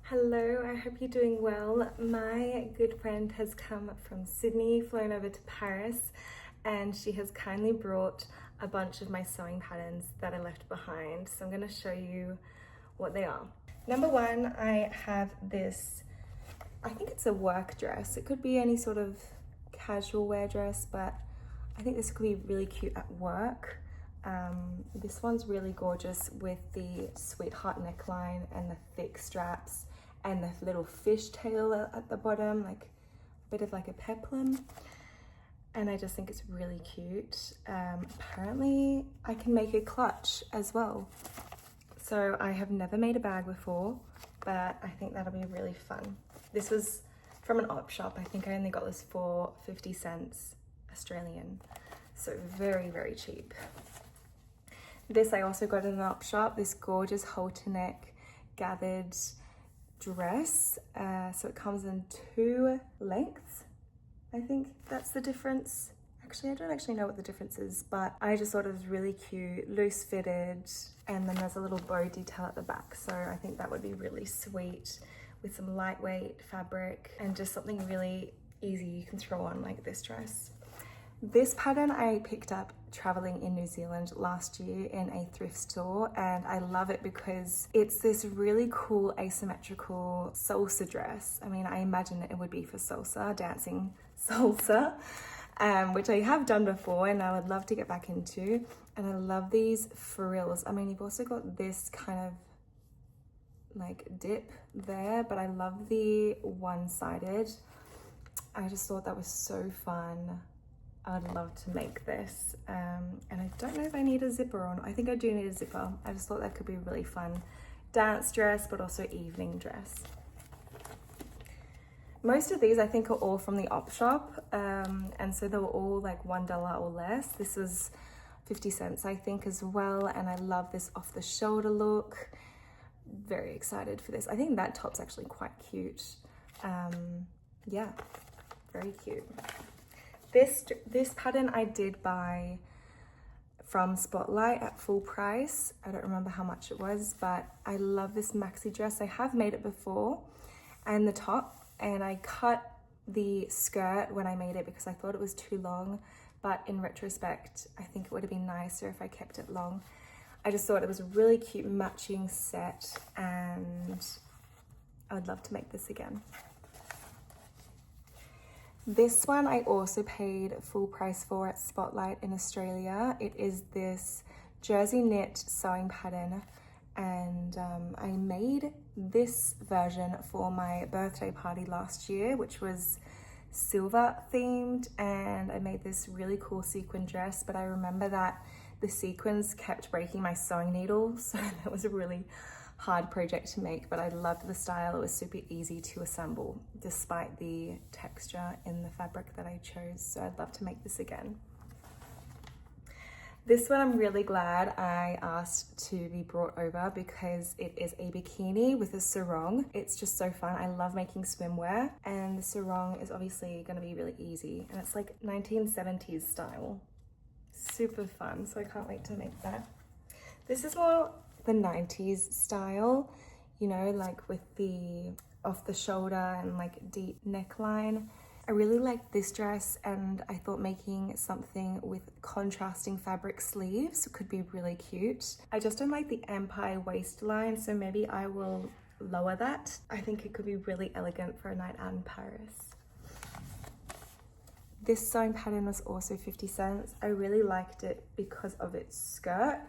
Hello, I hope you're doing well. My good friend has come from Sydney, flown over to Paris, and she has kindly brought a bunch of my sewing patterns that I left behind. So I'm going to show you what they are. Number one, I have this, I think it's a work dress. It could be any sort of casual wear dress, but I think this could be really cute at work. This one's really gorgeous with the sweetheart neckline and the thick straps and the little fishtail at the bottom, like a bit of like a peplum. And I just think it's really cute. Apparently I can make a clutch as well. So I have never made a bag before, but I think that'll be really fun. This was from an op shop. I think I only got this for 50 cents Australian. So very, very cheap. This I also got in an op shop, this gorgeous halter neck gathered dress. So it comes in 2 lengths. I think that's the difference. Actually, I don't actually know what the difference is, but I just thought it was really cute, loose fitted, and then there's a little bow detail at the back. So I think that would be really sweet with some lightweight fabric and just something really easy you can throw on like this dress. This pattern I picked up traveling in New Zealand last year in a thrift store, and I love it because it's this really cool asymmetrical salsa dress. I mean, I imagine it would be for salsa, dancing salsa, which I have done before and I would love to get back into. And I love these frills. I mean, you've also got this kind of like dip there, but I love the one-sided. I just thought that was so fun. I'd love to make this, and I don't know if I need a zipper or not. I think I do need a zipper. I just thought that could be a really fun dance dress, but also evening dress. Most of these I think are all from the op shop, and so they were all like $1 or less. This was 50 cents I think as well, and I love this off the shoulder look. Very excited for this. I think that top's actually quite cute. Yeah, very cute. This pattern I did buy from Spotlight at full price. I don't remember how much it was, but I love this maxi dress. I have made it before, and the top, and I cut the skirt when I made it because I thought it was too long, but in retrospect, I think it would have been nicer if I kept it long. I just thought it was a really cute matching set, and I would love to make this again. This one I also paid full price for at Spotlight in Australia. It is this jersey knit sewing pattern, and I made this version for my birthday party last year, which was silver themed, and I made this really cool sequin dress, but I remember that the sequins kept breaking my sewing needle, so that was a really hard project to make, but I loved the style. It was super easy to assemble despite the texture in the fabric that I chose, so I'd love to make this again. This one I'm really glad I asked to be brought over because it is a bikini with a sarong. It's just so fun. I love making swimwear, and the sarong is obviously going to be really easy, and it's like 1970s style. Super fun, so I can't wait to make that. This is more the 90s style, you know, like with the off the shoulder and like deep neckline. I really like this dress, and I thought making something with contrasting fabric sleeves could be really cute. I just don't like the empire waistline, so maybe I will lower that. I think it could be really elegant for a night out in Paris. This sewing pattern was also 50 cents. I really liked it because of its skirt.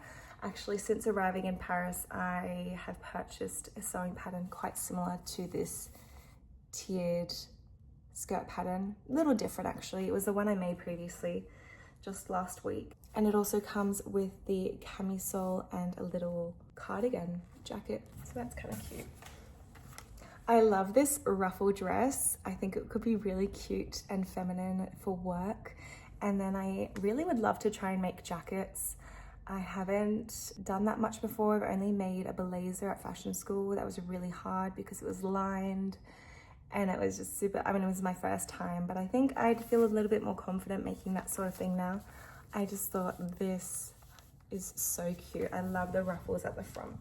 Actually, since arriving in Paris, I have purchased a sewing pattern quite similar to this tiered skirt pattern. A little different actually. It was the one I made previously, just last week. And it also comes with the camisole and a little cardigan jacket. So that's kind of cute. I love this ruffle dress. I think it could be really cute and feminine for work. And then I really would love to try and make jackets. I haven't done that much before. I've only made a blazer at fashion school. That was really hard because it was lined and it was just super, I mean, it was my first time, but I think I'd feel a little bit more confident making that sort of thing now. I just thought this is so cute. I love the ruffles at the front.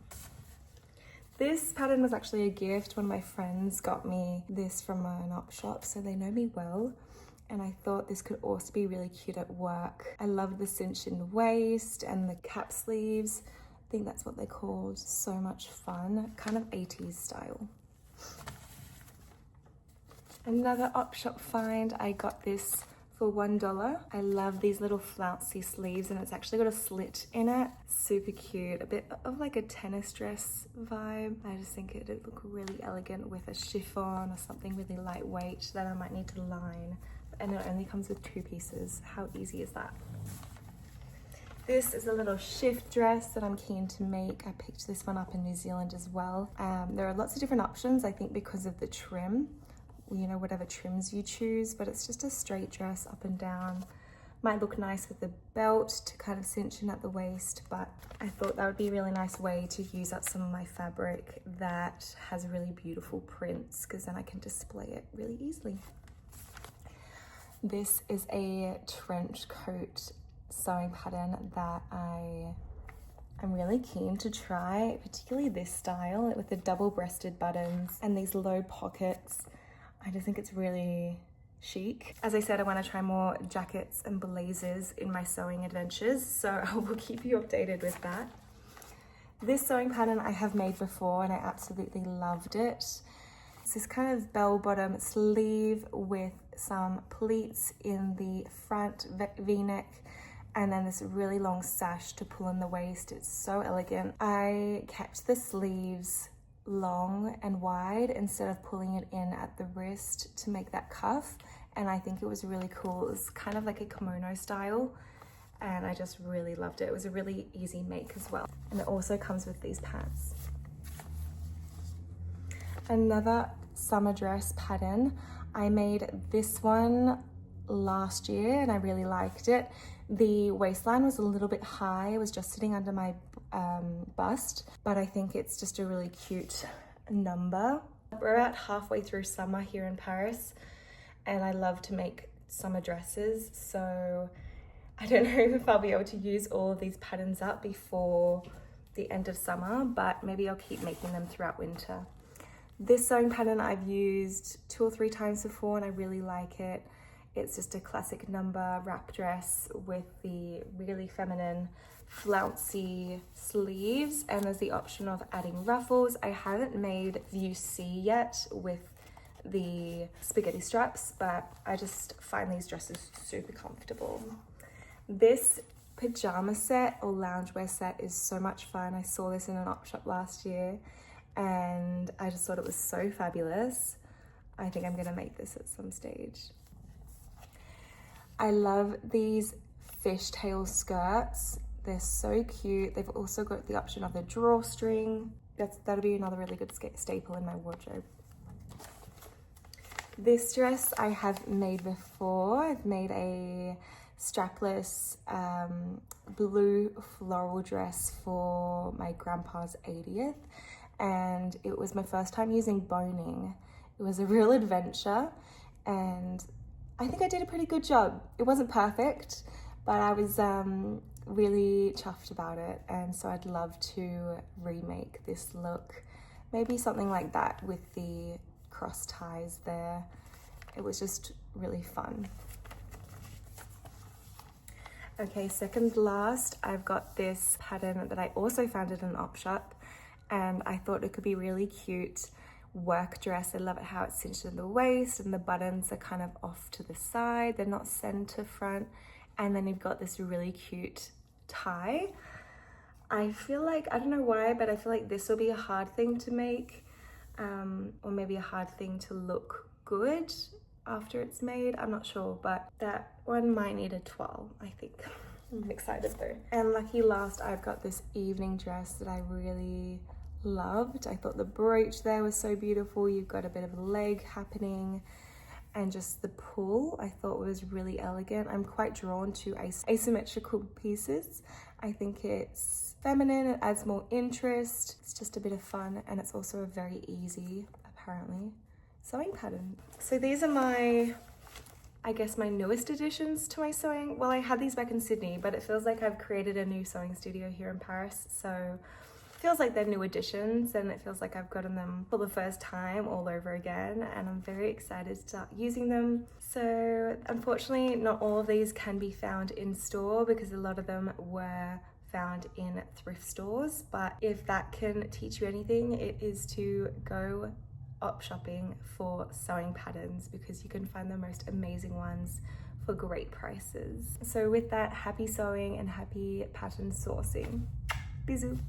This pattern was actually a gift. One of my friends got me this from an op shop, so they know me well. And I thought this could also be really cute at work. I love the cinch in the waist and the cap sleeves. I think that's what they're called. So much fun, kind of 80s style. Another op shop find, I got this for $1. I love these little flouncy sleeves, and it's actually got a slit in it. Super cute, a bit of like a tennis dress vibe. I just think it'd look really elegant with a chiffon or something really lightweight that I might need to line. And it only comes with 2 pieces. How easy is that? This is a little shift dress that I'm keen to make. I picked this one up in New Zealand as well. There are lots of different options, I think because of the trim, you know, whatever trims you choose, but it's just a straight dress up and down. Might look nice with the belt to kind of cinch in at the waist, but I thought that would be a really nice way to use up some of my fabric that has really beautiful prints, because then I can display it really easily. This is a trench coat sewing pattern that I'm really keen to try, particularly this style with the double-breasted buttons and these low pockets. I just think it's really chic. As I said, I want to try more jackets and blazers in my sewing adventures, so I will keep you updated with that. This sewing pattern I have made before and I absolutely loved it. It's this kind of bell-bottom sleeve with some pleats in the front V-neck and then this really long sash to pull in the waist. It's so elegant. I kept the sleeves long and wide instead of pulling it in at the wrist to make that cuff, and I think it was really cool. It was kind of like a kimono style and I just really loved it. It was a really easy make as well, and it also comes with these pants. Another summer dress pattern. I made this one last year and I really liked it. The waistline was a little bit high. It was just sitting under my bust, but I think it's just a really cute number. We're about halfway through summer here in Paris and I love to make summer dresses, so I don't know if I'll be able to use all of these patterns up before the end of summer, but maybe I'll keep making them throughout winter. This sewing pattern I've used 2 or 3 times before and I really like it. It's just a classic number wrap dress with the really feminine flouncy sleeves, and there's the option of adding ruffles. I haven't made view C yet with the spaghetti straps, but I just find these dresses super comfortable. This pajama set or loungewear set is so much fun. I saw this in an op shop last year and I just thought it was so fabulous. I think I'm gonna make this at some stage. I love these fishtail skirts. They're so cute. They've also got the option of the drawstring. That'll be another really good staple in my wardrobe. This dress I have made before. I've made a strapless blue floral dress for my grandpa's 80th. And it was my first time using boning. It was a real adventure and I think I did a pretty good job. It wasn't perfect, but I was really chuffed about it, and so I'd love to remake this look. Maybe something like that with the cross ties there. It was just really fun. Okay, second last, I've got this pattern that I also found at an op shop, and I thought it could be really cute work dress. I love it how it's cinched in the waist and the buttons are kind of off to the side. They're not center front. And then you've got this really cute tie. I feel like, I don't know why, but I feel like this will be a hard thing to make, or maybe a hard thing to look good after it's made. I'm not sure, but that one might need a twirl, I think. I'm excited though. And lucky last, I've got this evening dress that I really loved. I thought the brooch there was so beautiful. You've got a bit of a leg happening and just the pull I thought was really elegant. I'm quite drawn to asymmetrical pieces. I think it's feminine, it adds more interest. It's just a bit of fun and it's also a very easy, apparently, sewing pattern. So these are my, I guess, my newest additions to my sewing. Well, I had these back in Sydney, but it feels like I've created a new sewing studio here in Paris. So feels like they're new additions, and it feels like I've gotten them for the first time all over again, and I'm very excited to start using them. So unfortunately not all of these can be found in store because a lot of them were found in thrift stores, but if that can teach you anything, it is to go op shopping for sewing patterns, because you can find the most amazing ones for great prices. So with that, happy sewing and happy pattern sourcing. Bisous.